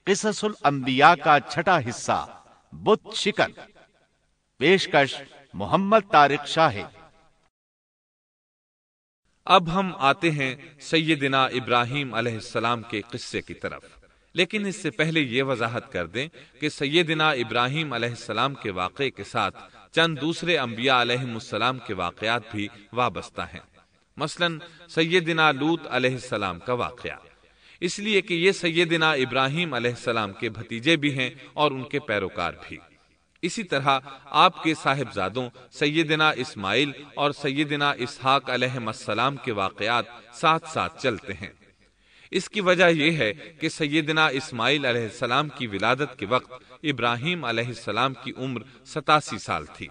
قصص الانبیاء کا چھٹا حصہ بت شکن، پیشکش محمد طارق شاہد۔ اب ہم آتے ہیں سیدنا ابراہیم علیہ السلام کے قصے کی طرف، لیکن اس سے پہلے یہ وضاحت کر دیں کہ سیدنا ابراہیم علیہ السلام کے واقعے کے ساتھ چند دوسرے انبیاء علیہ السلام کے واقعات بھی وابستہ ہیں، مثلا سیدنا لوط علیہ السلام کا واقعہ، اس لیے کہ یہ سیدنا ابراہیم علیہ السلام کے بھتیجے بھی ہیں اور ان کے پیروکار بھی۔ اسی طرح آپ کے صاحبزادوں سیدنا اسماعیل اور سیدنا اسحاق علیہ السلام کے واقعات ساتھ ساتھ چلتے ہیں۔ اس کی وجہ یہ ہے کہ سیدنا اسماعیل علیہ السلام کی ولادت کے وقت ابراہیم علیہ السلام کی عمر 87 سال تھی،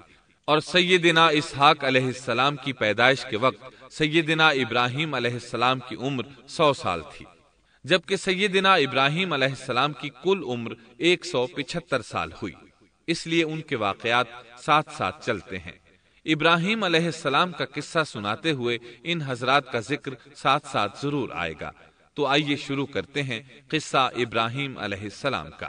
اور سیدنا اسحاق علیہ السلام کی پیدائش کے وقت سیدنا ابراہیم علیہ السلام کی عمر 100 سال تھی، جبکہ سیدنا ابراہیم علیہ السلام کی کل عمر 175 سال ہوئی، اس لیے ان کے واقعات ساتھ ساتھ چلتے ہیں۔ ابراہیم علیہ السلام کا قصہ سناتے ہوئے ان حضرات کا ذکر ساتھ ساتھ ضرور آئے گا، تو آئیے شروع کرتے ہیں قصہ ابراہیم علیہ السلام کا۔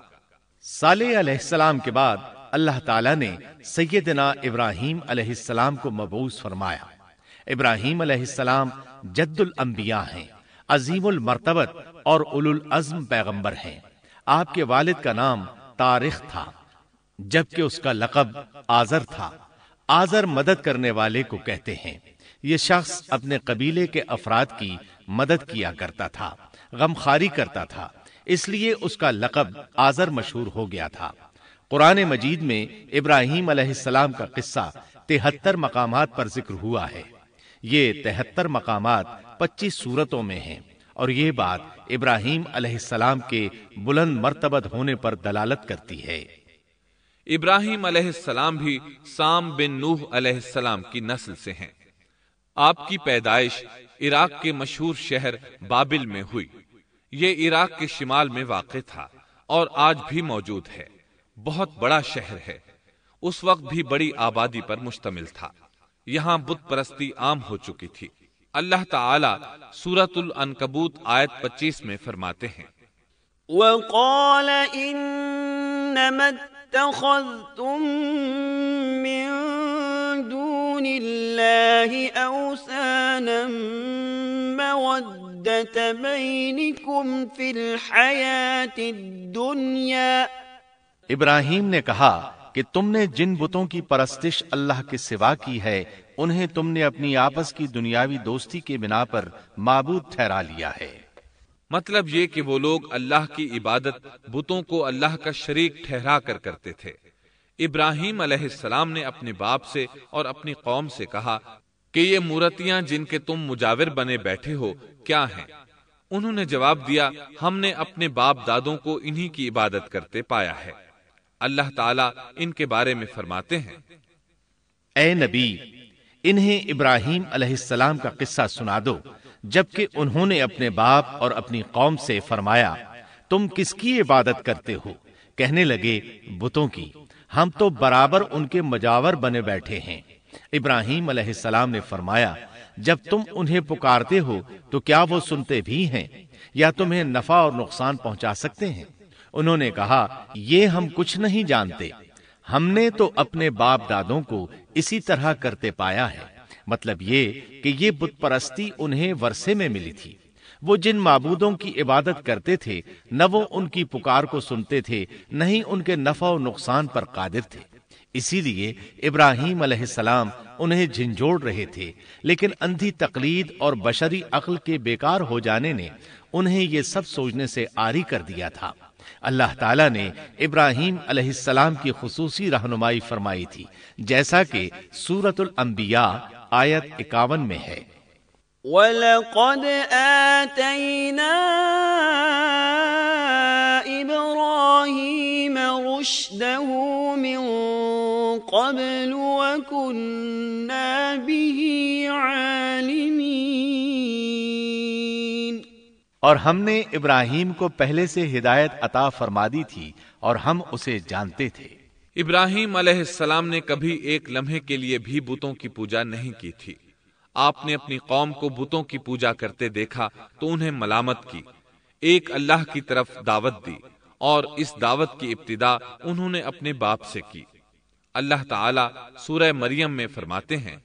صالح علیہ السلام کے بعد اللہ تعالیٰ نے سیدنا ابراہیم علیہ السلام کو مبعوث فرمایا۔ ابراہیم علیہ السلام جد الانبیاء ہیں، عظیم المرتبت اور اولو العزم پیغمبر ہیں۔ آپ کے والد کا نام طارق تھا، جبکہ اس کا لقب آزر تھا۔ آزر مدد کرنے والے کو کہتے ہیں۔ یہ شخص اپنے قبیلے کے افراد کی مدد کیا کرتا تھا، غمخواری کرتا تھا، اس لیے اس کا لقب آزر مشہور ہو گیا تھا۔ قرآن مجید میں ابراہیم علیہ السلام کا قصہ 73 مقامات پر ذکر ہوا ہے۔ یہ 73 مقامات 25 سورتوں میں ہیں، اور یہ بات ابراہیم علیہ السلام کے بلند مرتبت ہونے پر دلالت کرتی ہے۔ ابراہیم علیہ السلام بھی سام بن نوح علیہ السلام کی نسل سے ہیں۔ آپ کی پیدائش عراق کے مشہور شہر بابل میں ہوئی۔ یہ عراق کے شمال میں واقع تھا اور آج بھی موجود ہے۔ بہت بڑا شہر ہے، اس وقت بھی بڑی آبادی پر مشتمل تھا۔ یہاں بت پرستی عام ہو چکی تھی۔ اللہ تعالی سورۃ العنکبوت آیت 25 میں فرماتے ہیں، وَقَالَ إِنَّمَا اتَّخَذْتُم مِّن دُونِ اللَّهِ أَوْثَانًا مَّوَدَّةَ بَيْنِكُمْ فِي الْحَيَاةِ الدُّنْيَا۔ ابراہیم نے کہا کہ تم نے جن بتوں کی پرستش اللہ کے سوا کی ہے، انہیں تم نے اپنی آپس کی دنیاوی دوستی کے بنا پر معبود ٹھہرا لیا ہے۔ مطلب یہ کہ وہ لوگ اللہ کی عبادت بتوں کو اللہ کا شریک ٹھہرا کر کرتے تھے۔ ابراہیم علیہ السلام نے اپنے باپ سے اور اپنی قوم سے کہا کہ یہ مورتیاں جن کے تم مجاور بنے بیٹھے ہو کیا ہیں؟ انہوں نے جواب دیا، ہم نے اپنے باپ دادوں کو انہی کی عبادت کرتے پایا ہے۔ اللہ تعالیٰ ان کے بارے میں فرماتے ہیں، اے نبی، انہیں ابراہیم علیہ السلام کا قصہ سنا دو، جبکہ انہوں نے اپنے باپ اور اپنی قوم سے فرمایا، تم کس کی عبادت کرتے ہو؟ کہنے لگے، بتوں کی، ہم تو برابر ان کے مجاور بنے بیٹھے ہیں۔ ابراہیم علیہ السلام نے فرمایا، جب تم انہیں پکارتے ہو تو کیا وہ سنتے بھی ہیں یا تمہیں نفع اور نقصان پہنچا سکتے ہیں؟ انہوں نے کہا، یہ ہم کچھ نہیں جانتے، ہم نے تو اپنے باپ دادوں کو اسی طرح کرتے پایا ہے۔ مطلب یہ کہ یہ بت پرستی انہیں ورثے میں ملی تھی۔ وہ جن معبودوں کی عبادت کرتے تھے، نہ وہ ان کی پکار کو سنتے تھے، نہ ہی ان کے نفع و نقصان پر قادر تھے۔ اسی لیے ابراہیم علیہ السلام انہیں جھنجھوڑ رہے تھے، لیکن اندھی تقلید اور بشری عقل کے بیکار ہو جانے نے انہیں یہ سب سوچنے سے عاری کر دیا تھا۔ اللہ تعالیٰ نے ابراہیم علیہ السلام کی خصوصی رہنمائی فرمائی تھی، جیسا کہ سورۃ الانبیاء آیت 51 میں ہے، وَلَقَدْ آتَيْنَا إِبْرَاهِيمَ رُشْدَهُ مِن قَبْلُ وَكُنَّا بِهِ عَالِمِينَ۔ اور ہم نے ابراہیم کو پہلے سے ہدایت عطا فرما دی تھی اور ہم اسے جانتے تھے۔ ابراہیم علیہ السلام نے کبھی ایک لمحے کے لیے بھی بتوں کی پوجا نہیں کی تھی۔ آپ نے اپنی قوم کو بتوں کی پوجا کرتے دیکھا تو انہیں ملامت کی، ایک اللہ کی طرف دعوت دی اور اس دعوت کی ابتدا انہوں نے اپنے باپ سے کی۔ اللہ تعالیٰ سورہ مریم میں فرماتے ہیں،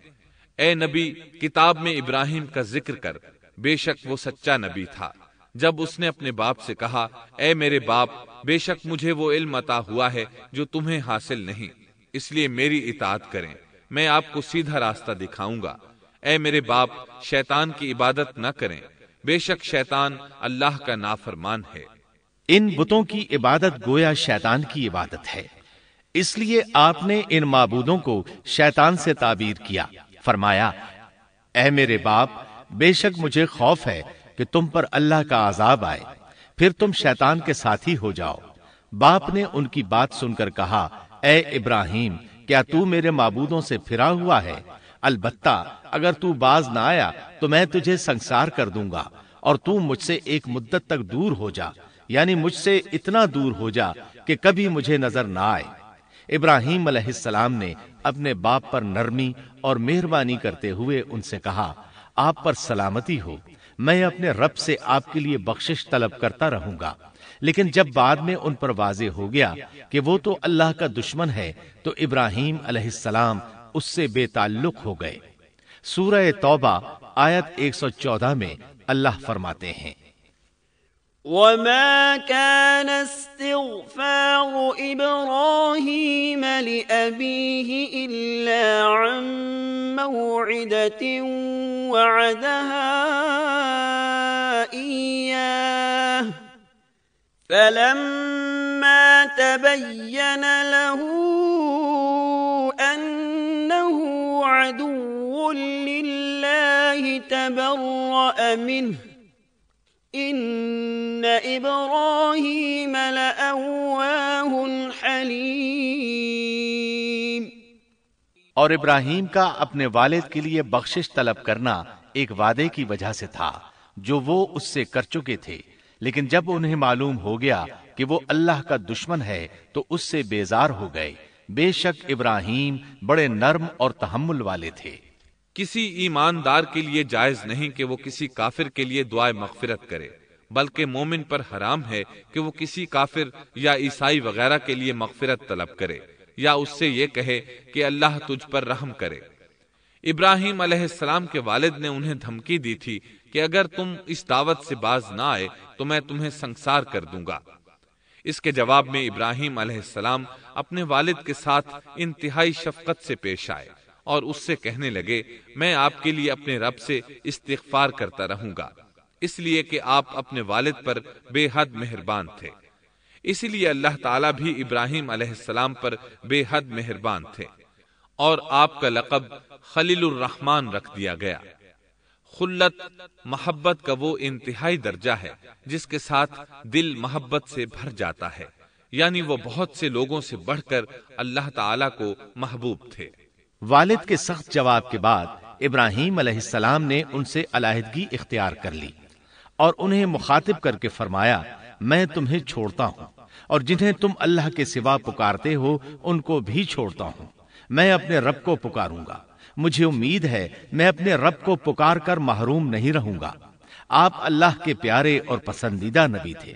اے نبی کتاب میں ابراہیم کا ذکر کر، بے شک وہ سچا نبی تھا، جب اس نے اپنے باپ سے کہا، اے میرے باپ، بے شک مجھے وہ علم عطا ہوا ہے جو تمہیں حاصل نہیں، اس لیے میری اطاعت کریں، میں آپ کو سیدھا راستہ دکھاؤں گا۔ اے میرے باپ، شیطان کی عبادت نہ کریں، بے شک شیطان اللہ کا نافرمان ہے۔ ان بتوں کی عبادت گویا شیطان کی عبادت ہے، اس لیے آپ نے ان معبودوں کو شیطان سے تعبیر کیا۔ فرمایا، اے میرے باپ، بے شک مجھے خوف ہے کہ تم پر اللہ کا عذاب آئے، پھر تم شیطان کے ساتھی ہو جاؤ۔ باپ نے ان کی بات سن کر کہا، اے ابراہیم، کیا تو میرے معبودوں سے پھرا ہوا ہے؟ البتہ اگر تو باز نہ آیا تو میں تجھے سنسار کر دوں گا، اور تو مجھ سے ایک مدت تک دور ہو جا، یعنی مجھ سے اتنا دور ہو جا کہ کبھی مجھے نظر نہ آئے۔ ابراہیم علیہ السلام نے اپنے باپ پر نرمی اور مہربانی کرتے ہوئے ان سے کہا، آپ پر سلامتی ہو، میں اپنے رب سے آپ کے لیے بخشش طلب کرتا رہوں گا۔ لیکن جب بعد میں ان پر واضح ہو گیا کہ وہ تو اللہ کا دشمن ہے تو ابراہیم علیہ السلام اس سے بے تعلق ہو گئے۔ سورہ توبہ آیت 114 میں اللہ فرماتے ہیں، وما كان استغفار إبراهيم لأبيه إلا عن موعدة وعدها إياه فلما تبين له أنه عدو لله تبرأ منه ان ابراہیم لأواہ حلیم۔ اور ابراہیم کا اپنے والد کے لیے بخشش طلب کرنا ایک وعدے کی وجہ سے تھا جو وہ اس سے کر چکے تھے، لیکن جب انہیں معلوم ہو گیا کہ وہ اللہ کا دشمن ہے تو اس سے بیزار ہو گئے۔ بے شک ابراہیم بڑے نرم اور تحمل والے تھے۔ کسی ایماندار کے لیے جائز نہیں کہ وہ کسی کافر کے لیے دعائے مغفرت کرے، بلکہ مومن پر حرام ہے کہ وہ کسی کافر یا عیسائی وغیرہ کے لیے مغفرت طلب کرے یا اس سے یہ کہے کہ اللہ تجھ پر رحم کرے۔ ابراہیم علیہ السلام کے والد نے انہیں دھمکی دی تھی کہ اگر تم اس دعوت سے باز نہ آئے تو میں تمہیں سنسار کر دوں گا۔ اس کے جواب میں ابراہیم علیہ السلام اپنے والد کے ساتھ انتہائی شفقت سے پیش آئے اور اس سے کہنے لگے، میں آپ کے لیے اپنے رب سے استغفار کرتا رہوں گا، اس لیے کہ آپ اپنے والد پر بے حد مہربان تھے۔ اسی لیے اللہ تعالیٰ بھی ابراہیم علیہ السلام پر بے حد مہربان تھے، اور آپ کا لقب خلیل الرحمن رکھ دیا گیا۔ خلت محبت کا وہ انتہائی درجہ ہے جس کے ساتھ دل محبت سے بھر جاتا ہے، یعنی وہ بہت سے لوگوں سے بڑھ کر اللہ تعالیٰ کو محبوب تھے۔ والد کے سخت جواب کے بعد ابراہیم علیہ السلام نے ان سے علیحدگی اختیار کر لی اور انہیں مخاطب کر کے فرمایا، میں تمہیں چھوڑتا ہوں اور جنہیں تم اللہ کے سوا پکارتے ہو ان کو بھی چھوڑتا ہوں، میں اپنے رب کو پکاروں گا، مجھے امید ہے میں اپنے رب کو پکار کر محروم نہیں رہوں گا۔ آپ اللہ کے پیارے اور پسندیدہ نبی تھے۔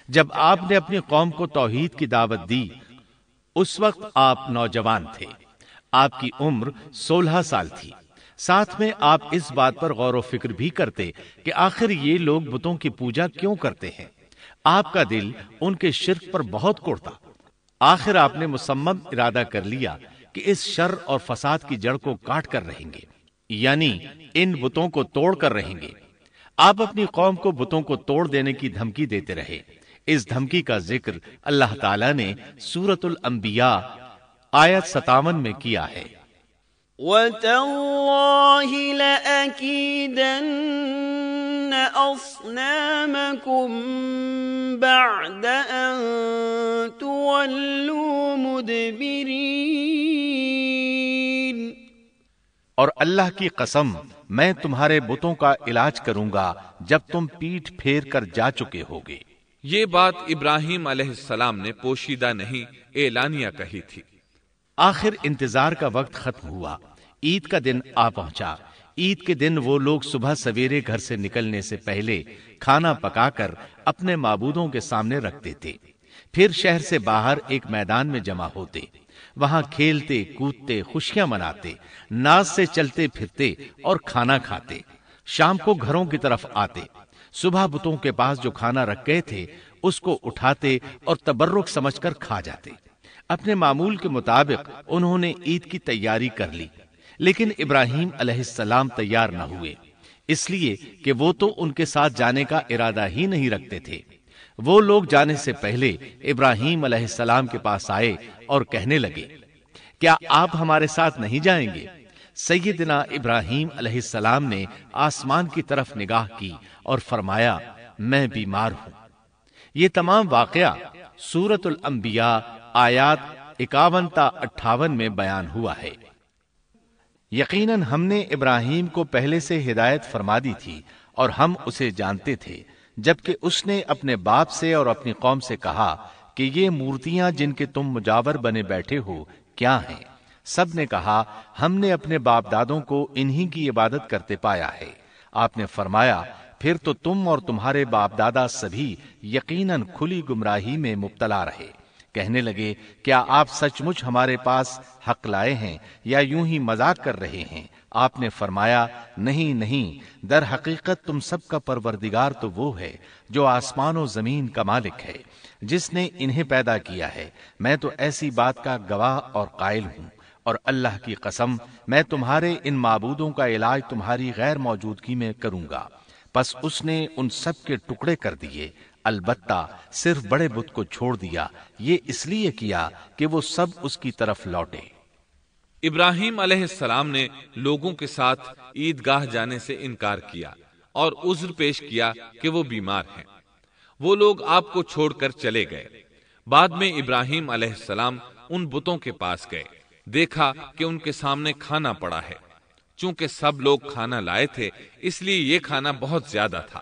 جب آپ نے اپنی قوم کو توحید کی دعوت دی اس وقت آپ نوجوان تھے، آپ کی عمر 16 سال تھی۔ ساتھ میں آپ اس بات پر غور و فکر بھی کرتے کہ آخر یہ لوگ بتوں کی پوجا کیوں کرتے ہیں۔ آپ کا دل ان کے شرک پر بہت کوڑتا۔ آخر آپ نے مصمم ارادہ کر لیا کہ اس شر اور فساد کی جڑ کو کاٹ کر رہیں گے، یعنی ان بتوں کو توڑ کر رہیں گے۔ آپ اپنی قوم کو بتوں کو توڑ دینے کی دھمکی دیتے رہے۔ اس دھمکی کا ذکر اللہ تعالیٰ نے سورۃ الانبیاء آیت 57 میں کیا ہے، وَتَاللَّهِ لَأَكِيدَنَّ أَصْنَامَكُمْ بَعْدَ أَن تُوَلُّوا مُدْبِرِينَ۔ اور اللہ کی قسم میں تمہارے بتوں کا علاج کروں گا جب تم پیٹھ پھیر کر جا چکے ہوگے۔ یہ بات ابراہیم علیہ السلام نے پوشیدہ نہیں اعلانیہ کہی تھی۔ آخر انتظار کا وقت ختم ہوا، عید کا دن آ پہنچا۔ عید کے دن وہ لوگ صبح سویرے گھر سے نکلنے سے پہلے کھانا پکا کر اپنے معبودوں کے سامنے رکھتے تھے۔ پھر شہر سے باہر ایک میدان میں جمع ہوتے، وہاں کھیلتے کودتے خوشیاں مناتے، ناز سے چلتے پھرتے اور کھانا کھاتے، شام کو گھروں کی طرف آتے، صبح بتوں کے پاس جو کھانا رکھ گئے تھے اس کو اٹھاتے اور تبرک سمجھ کر کھا جاتے۔ اپنے معمول کے مطابق انہوں نے عید کی تیاری کر لی، لیکن ابراہیم علیہ السلام تیار نہ ہوئے، اس لیے کہ وہ تو ان کے ساتھ جانے کا ارادہ ہی نہیں رکھتے تھے۔ وہ لوگ جانے سے پہلے ابراہیم علیہ السلام کے پاس آئے اور کہنے لگے، کیا آپ ہمارے ساتھ نہیں جائیں گے؟ سیدنا ابراہیم علیہ السلام نے آسمان کی طرف نگاہ کی اور فرمایا، میں بیمار ہوں۔ یہ تمام واقعہ سورۃ الانبیاء آیات 51 تا 58 میں بیان ہوا ہے۔ یقیناً ہم نے ابراہیم کو پہلے سے ہدایت فرما دی تھی اور ہم اسے جانتے تھے، جبکہ اس نے اپنے باپ سے اور اپنی قوم سے کہا کہ یہ مورتیاں جن کے تم مجاور بنے بیٹھے ہو کیا ہیں؟ سب نے کہا، ہم نے اپنے باپ دادوں کو انہی کی عبادت کرتے پایا ہے۔ آپ نے فرمایا، پھر تو تم اور تمہارے باپ دادا سبھی یقیناً کھلی گمراہی میں مبتلا رہے۔ کہنے لگے، کیا آپ سچ مچ ہمارے پاس حق لائے ہیں یا یوں ہی مذاق کر رہے ہیں؟ آپ نے فرمایا، نہیں نہیں، در حقیقت تم سب کا پروردگار تو وہ ہے جو آسمان و زمین کا مالک ہے، جس نے انہیں پیدا کیا ہے۔ میں تو ایسی بات کا گواہ اور قائل ہوں، اور اللہ کی قسم میں تمہارے ان معبودوں کا علاج تمہاری غیر موجودگی میں کروں گا۔ پس اس نے ان سب کے ٹکڑے کر دیے، البتہ صرف بڑے بت کو چھوڑ دیا۔ یہ اس لیے کیا کہ وہ سب اس کی طرف لوٹے۔ ابراہیم علیہ السلام نے لوگوں کے ساتھ عیدگاہ جانے سے انکار کیا اور عذر پیش کیا کہ وہ بیمار ہیں۔ وہ لوگ آپ کو چھوڑ کر چلے گئے۔ بعد میں ابراہیم علیہ السلام ان بتوں کے پاس گئے، دیکھا کہ ان کے سامنے کھانا پڑا ہے۔ چونکہ سب لوگ کھانا لائے تھے اس لیے یہ کھانا بہت زیادہ تھا،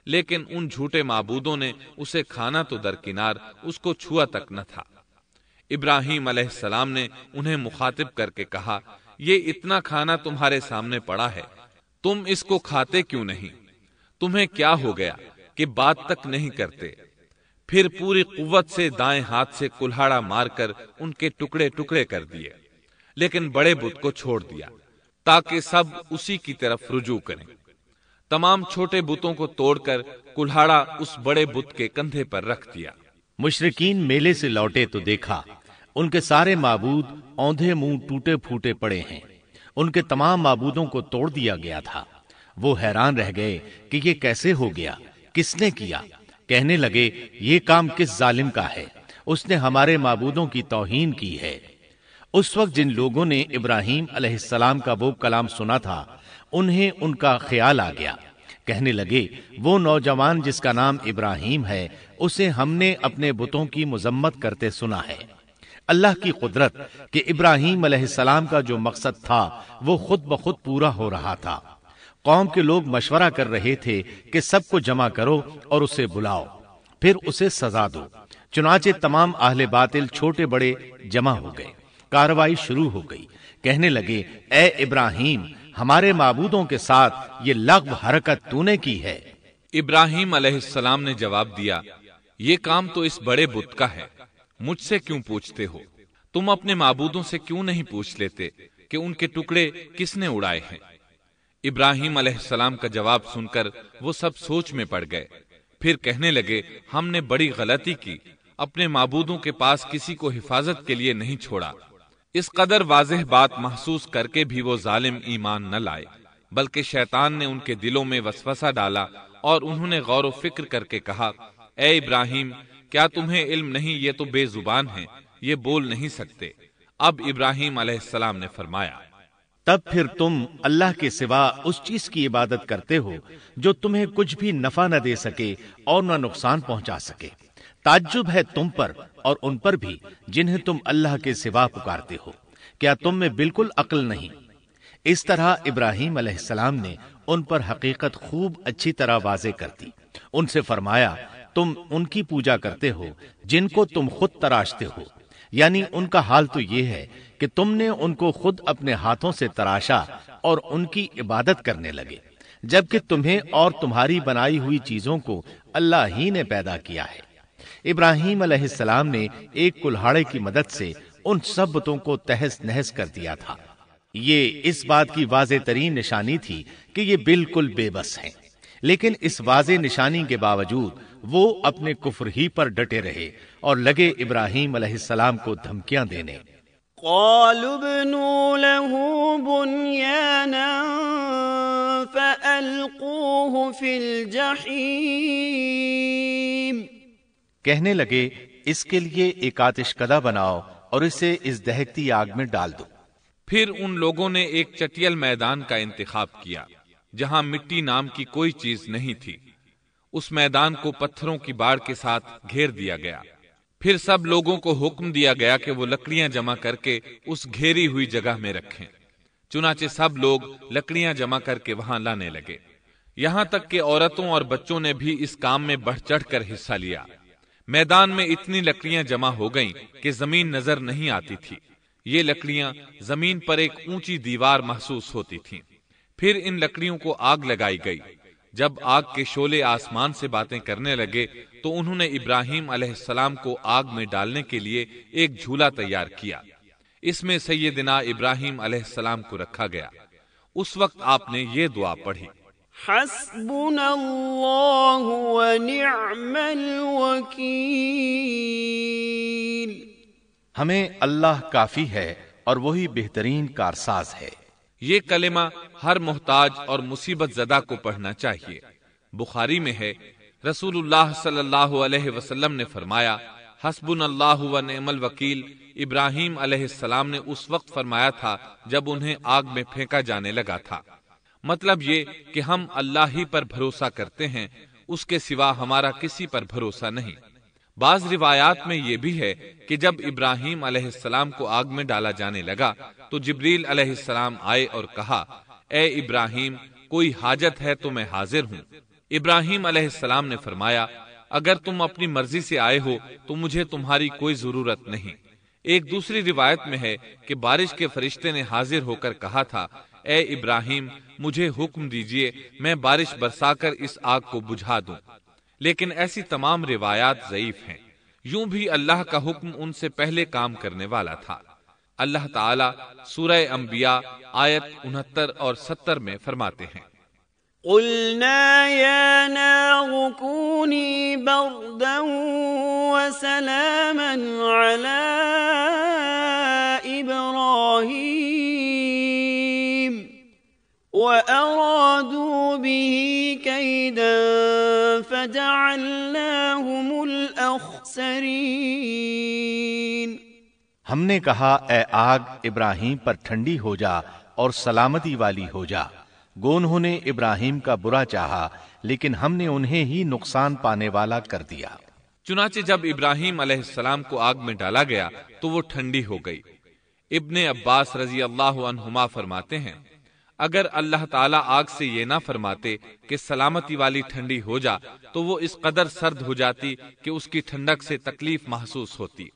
لیکن ان جھوٹے معبودوں نے اسے کھانا تو درکنار اس کو چھوا تک نہ تھا۔ ابراہیم علیہ السلام نے انہیں مخاطب کر کے کہا، یہ اتنا کھانا تمہارے سامنے پڑا ہے، تم اس کو کھاتے کیوں نہیں؟ تمہیں کیا ہو گیا کہ بات تک نہیں کرتے؟ پھر پوری قوت سے دائیں ہاتھ سے کلہاڑا مار کر ان کے ٹکڑے ٹکڑے کر دیے، لیکن بڑے بت کو چھوڑ دیا تاکہ سب اسی کی طرف رجوع کریں۔ تمام چھوٹے بتوں کو توڑ کر کلہاڑا اس بڑے بت کے کندھے پر رکھ دیا۔ مشرکین میلے سے لوٹے تو دیکھا ان کے سارے معبود اوندھے منہ ٹوٹے پھوٹے پڑے ہیں، ان کے تمام معبودوں کو توڑ دیا گیا تھا۔ وہ حیران رہ گئے کہ یہ کیسے ہو گیا، کس نے کیا؟ کہنے لگے، یہ کام کس ظالم کا ہے؟ اس نے ہمارے معبودوں کی توہین کی ہے۔ اس وقت جن لوگوں نے ابراہیم علیہ السلام کا وہ کلام سنا تھا انہیں ان کا خیال آ گیا۔ کہنے لگے، وہ نوجوان جس کا نام ابراہیم ہے اسے ہم نے اپنے بتوں کی مذمت کرتے سنا ہے۔ اللہ کی قدرت کہ ابراہیم علیہ السلام کا جو مقصد تھا وہ خود بخود پورا ہو رہا تھا۔ قوم کے لوگ مشورہ کر رہے تھے کہ سب کو جمع کرو اور اسے بلاؤ، پھر اسے سزا دو۔ چنانچہ تمام اہل باطل چھوٹے بڑے جمع ہو گئے، کارروائی شروع ہو گئی۔ کہنے لگے، اے ابراہیم، ہمارے معبودوں کے ساتھ یہ لغو حرکت تو نے کی ہے۔ ابراہیم علیہ السلام نے جواب دیا، یہ کام تو اس بڑے بت کا ہے، مجھ سے کیوں پوچھتے ہو؟ تم اپنے معبودوں سے کیوں نہیں پوچھ لیتے کہ ان کے ٹکڑے کس نے اڑائے ہیں؟ ابراہیم علیہ السلام کا جواب سن کر وہ سب سوچ میں پڑ گئے۔ پھر کہنے لگے، ہم نے بڑی غلطی کی، اپنے معبودوں کے پاس کسی کو حفاظت کے لیے نہیں چھوڑا۔ اس قدر واضح بات محسوس کر کے بھی وہ ظالم ایمان نہ لائے، بلکہ شیطان نے ان کے دلوں میں وسوسہ ڈالا اور انہوں نے غور و فکر کر کے کہا، اے ابراہیم، کیا تمہیں علم نہیں، یہ تو بے زبان ہیں، یہ بول نہیں سکتے۔ اب ابراہیم علیہ السلام نے فرمایا، تب پھر تم اللہ کے سوا اس چیز کی عبادت کرتے ہو جو تمہیں کچھ بھی نفع نہ دے سکے اور نہ نقصان پہنچا سکے۔ تعجب ہے تم پر اور ان پر بھی جنہیں تم اللہ کے سوا پکارتے ہو، کیا تم میں بالکل عقل نہیں؟ اس طرح ابراہیم علیہ السلام نے ان پر حقیقت خوب اچھی طرح واضح کر دی۔ ان سے فرمایا، تم ان کی پوجا کرتے ہو جن کو تم خود تراشتے ہو، یعنی ان کا حال تو یہ ہے کہ تم نے ان کو خود اپنے ہاتھوں سے تراشا اور ان کی عبادت کرنے لگے، جبکہ تمہیں اور تمہاری بنائی ہوئی چیزوں کو اللہ ہی نے پیدا کیا ہے۔ ابراہیم علیہ السلام نے ایک کلہاڑے کی مدد سے ان سب بتوں کو تہس نہس کر دیا تھا۔ یہ اس بات کی واضح ترین نشانی تھی کہ یہ بالکل بے بس ہیں، لیکن اس واضح نشانی کے باوجود وہ اپنے کفر ہی پر ڈٹے رہے اور لگے ابراہیم علیہ السلام کو دھمکیاں دینے۔ قالوا ابنوا له بنيانا فألقوه في الجحيم، کہنے لگے اس کے لیے ایک آتش کدہ بناؤ اور اسے اس دہکتی آگ میں ڈال دو۔ پھر ان لوگوں نے ایک چٹیل میدان کا انتخاب کیا جہاں مٹی نام کی کوئی چیز نہیں تھی۔ اس میدان کو پتھروں کی باڑ کے ساتھ گھیر دیا گیا۔ پھر سب لوگوں کو حکم دیا گیا کہ وہ لکڑیاں جمع کر کے اس گھیری ہوئی جگہ میں رکھیں۔ چنانچہ سب لوگ لکڑیاں جمع کر کے وہاں لانے لگے، یہاں تک کہ عورتوں اور بچوں نے بھی اس کام میں بڑھ چڑھ کر حصہ لیا۔ میدان میں اتنی لکڑیاں جمع ہو گئیں کہ زمین نظر نہیں آتی تھی۔ یہ لکڑیاں زمین پر ایک اونچی دیوار محسوس ہوتی تھیں۔ پھر ان لکڑیوں کو آگ لگائی گئی۔ جب آگ کے شعلے آسمان سے باتیں کرنے لگے تو انہوں نے ابراہیم علیہ السلام کو آگ میں ڈالنے کے لیے ایک جھولا تیار کیا۔ اس میں سیدنا ابراہیم علیہ السلام کو رکھا گیا۔ اس وقت آپ نے یہ دعا پڑھی، حسبنا اللہ ونعم الوکیل، ہمیں اللہ کافی ہے اور وہی بہترین کارساز ہے۔ یہ کلمہ ہر محتاج اور مصیبت زدہ کو پڑھنا چاہیے۔ بخاری میں ہے، رسول اللہ صلی اللہ علیہ وسلم نے فرمایا، حسبنا اللہ و نعم الوکیل ابراہیم علیہ السلام نے اس وقت فرمایا تھا جب انہیں آگ میں پھینکا جانے لگا تھا۔ مطلب یہ کہ ہم اللہ ہی پر بھروسہ کرتے ہیں، اس کے سوا ہمارا کسی پر بھروسہ نہیں۔ بعض روایات میں یہ بھی ہے کہ جب ابراہیم علیہ السلام کو آگ میں ڈالا جانے لگا تو جبریل علیہ السلام آئے اور کہا، اے ابراہیم، کوئی حاجت ہے تو میں حاضر ہوں۔ ابراہیم علیہ السلام نے فرمایا، اگر تم اپنی مرضی سے آئے ہو تو مجھے تمہاری کوئی ضرورت نہیں۔ ایک دوسری روایت میں ہے کہ بارش کے فرشتے نے حاضر ہو کر کہا تھا، اے ابراہیم، مجھے حکم دیجئے میں بارش برسا کر اس آگ کو بجھا دوں۔ لیکن ایسی تمام روایات ضعیف ہیں۔ یوں بھی اللہ کا حکم ان سے پہلے کام کرنے والا تھا۔ اللہ تعالیٰ سورہ انبیاء آیت 69 اور 70 میں فرماتے ہیں، قلنا یا نار کونی بردا وسلاما علی ابراہیم وَأَرَادُوا بِهِ كَيْدًا فَجَعَلْنَاهُمُ الْأَخْسَرِينَ۔ ہم نے کہا، اے آگ ابراہیم پر ٹھنڈی ہو جا اور سلامتی والی ہو جا۔ گو انہوں نے ابراہیم کا برا چاہا لیکن ہم نے انہیں ہی نقصان پانے والا کر دیا۔ چنانچہ جب ابراہیم علیہ السلام کو آگ میں ڈالا گیا تو وہ ٹھنڈی ہو گئی۔ ابن عباس رضی اللہ عنہما فرماتے ہیں، اگر اللہ تعالیٰ آگ سے یہ نہ فرماتے کہ سلامتی والی ٹھنڈی ہو جا تو وہ اس قدر سرد ہو جاتی کہ اس کی ٹھنڈک سے تکلیف محسوس ہوتی۔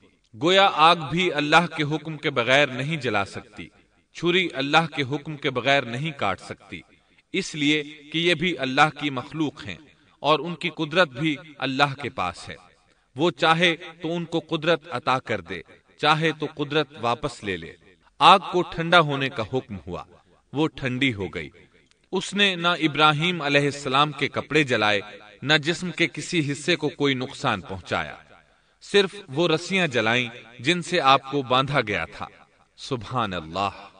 گویا آگ بھی اللہ کے حکم کے بغیر نہیں جلا سکتی، چھری اللہ کے حکم کے بغیر نہیں کاٹ سکتی، اس لیے کہ یہ بھی اللہ کی مخلوق ہیں اور ان کی قدرت بھی اللہ کے پاس ہے۔ وہ چاہے تو ان کو قدرت عطا کر دے، چاہے تو قدرت واپس لے لے۔ آگ کو ٹھنڈا ہونے کا حکم ہوا، وہ ٹھنڈی ہو گئی۔ اس نے نہ ابراہیم علیہ السلام کے کپڑے جلائے، نہ جسم کے کسی حصے کو کوئی نقصان پہنچایا، صرف وہ رسیاں جلائیں جن سے آپ کو باندھا گیا تھا۔ سبحان اللہ۔